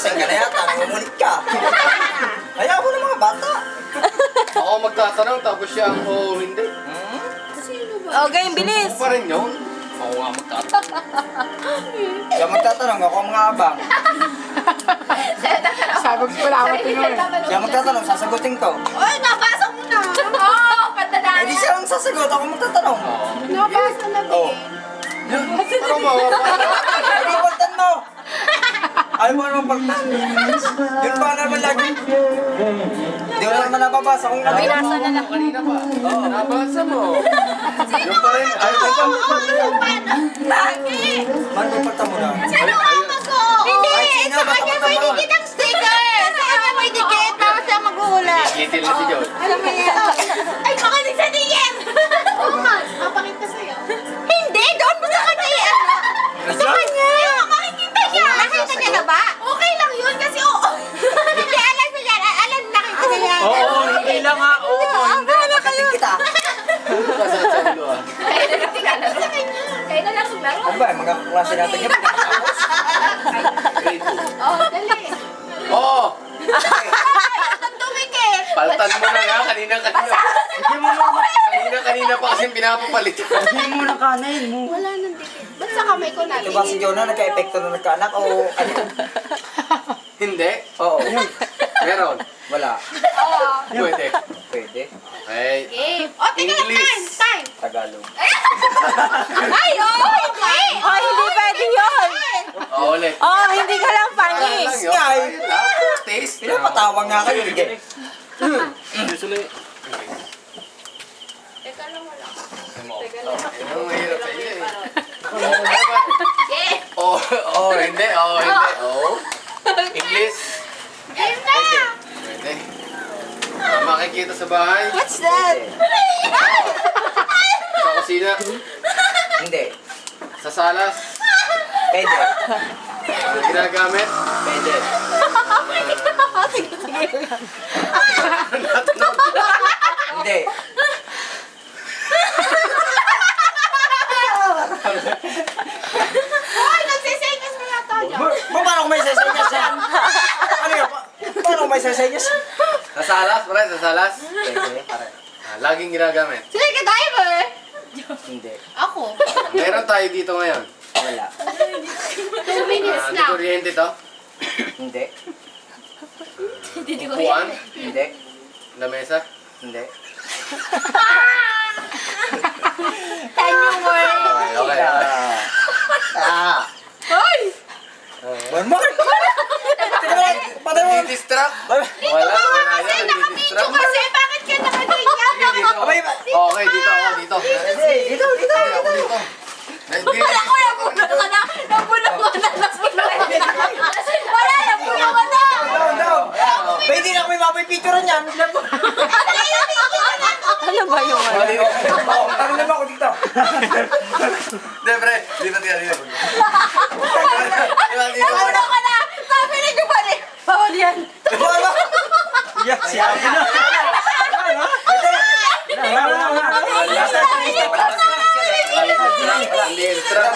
Lasing ka na yata, nangungulit ka. Ayaw mo ng mga bata. Ako magtatanong tapos siya ang oo hindi. Okay, bilis. Ako pa rin yun. Ako nga magtatanong. Siya magtatanong, ako ang mga abang. Sabi ko pala ako tinuro. Siya magtatanong, sasagutin ko. Oy, nabasa mo na. Oo, patadaan. Hindi siya ang sasagot, ako magtatanong. Nabasa na Oh. Ako mawawala. Ano yung pagtan mo? Ayaw mo naman pagtan. Yun pa naman lagi. Hindi ko naman nababasa kung ano. Binasa na lang. Kanina pa. Oo, nabasa mo. Yung pa rin. Ayaw ko pa. Bakit? Man, may pagtan mo na. Sino mama ko? Hindi, Ay, sino? sa kanya Basta may pagtan mo. dikit ang sticker. Sa kanya may dikit. Tapos siya magulat. Gitil na si John. Alam mo yan. Ay, makinig sa DM. Oo nga, papakita sa'yo. Hindi, doon mo sa kanya yan. Sa kanya. Makikita niya. Nakita niya na ba? Okay lang yun kasi oo. Hindi, alam mo yan. Alam, nakita niya yan. Oo, hindi lang ha. Oo, hindi. Nakating kita. Kasat sa ulo ah. Kaya na lang tingnan sa kanya. Kaya na lang maglaro. Ano ba, mga klase natin yan. Grade 2. Oh, dali. Oo. Ang tumikit. Paltan mo na nga. Kanina. Kanina pa kasi pinapapalit. Hindi mo na kanin mo. Wala nang dikit. Ba't sa kamay ko natin? Ito ba si Jonah nagka-epekto na nagkaanak o ano? Hindi. Oo. Meron. Wala. Oo. Pwede. Pwede. Okay. Okay. Oh, teka lang. English. Time. Tagalog. Ay, oo. Hindi. Oh, hindi pwede yun. Oo, ulit. Oh, hindi ka lang funny. Ayun lang yun. Sky. Ayun lang. Taste. Pinapatawang nga kayo. Hindi. Susunod. Teka lang, wala. Ang mahirap sa iyo eh. Okay. Oh, hindi. Oh, hindi. Oh. English. Game na. Pwede. Makikita sa bahay. What's that? Sa kusina. Hindi. Sa salas. Pwede. Ginagamit. Pwede. Hindi. Hoy, nagsisenyas na tayo. Paano kung may sesenyas yan? Ano yun? Paano kung may sesenyas? Sa salas, pare. Sa salas. Pwede. Laging ginagamit. Sige ka, diver. Hindi. Ako. Meron tayo dito ngayon. Wala. 2 minutes Di na. kuryente to. Hindi. Upuan. Hindi. Lamesa. Hindi. Can you work? Okay, okay. Hoy! Buwan mo! Patay mo! Di-distract. Wala. Wala. Wala Kasi yan. naka-video Di-distract. kasi. Bakit ka nakaganyan? Sige, dito. Abay, Okay, dito ako. Dito. Dito, dito. Ako dito. Wala ko, nabulong ka na. Nabulong ka na. Wala, nabulong ka na. Down, down. Pwede na kami mapipicturean yan. Ano ba yung ano? Mali. Tanong naman ako dito. Hindi, pre. Lipat ka, lipat. Lipat, lipat. Nabulong ka na. Sabi ni Giovanni. Bawal yan. Wala. Yak, siya. Wala. Di-distract.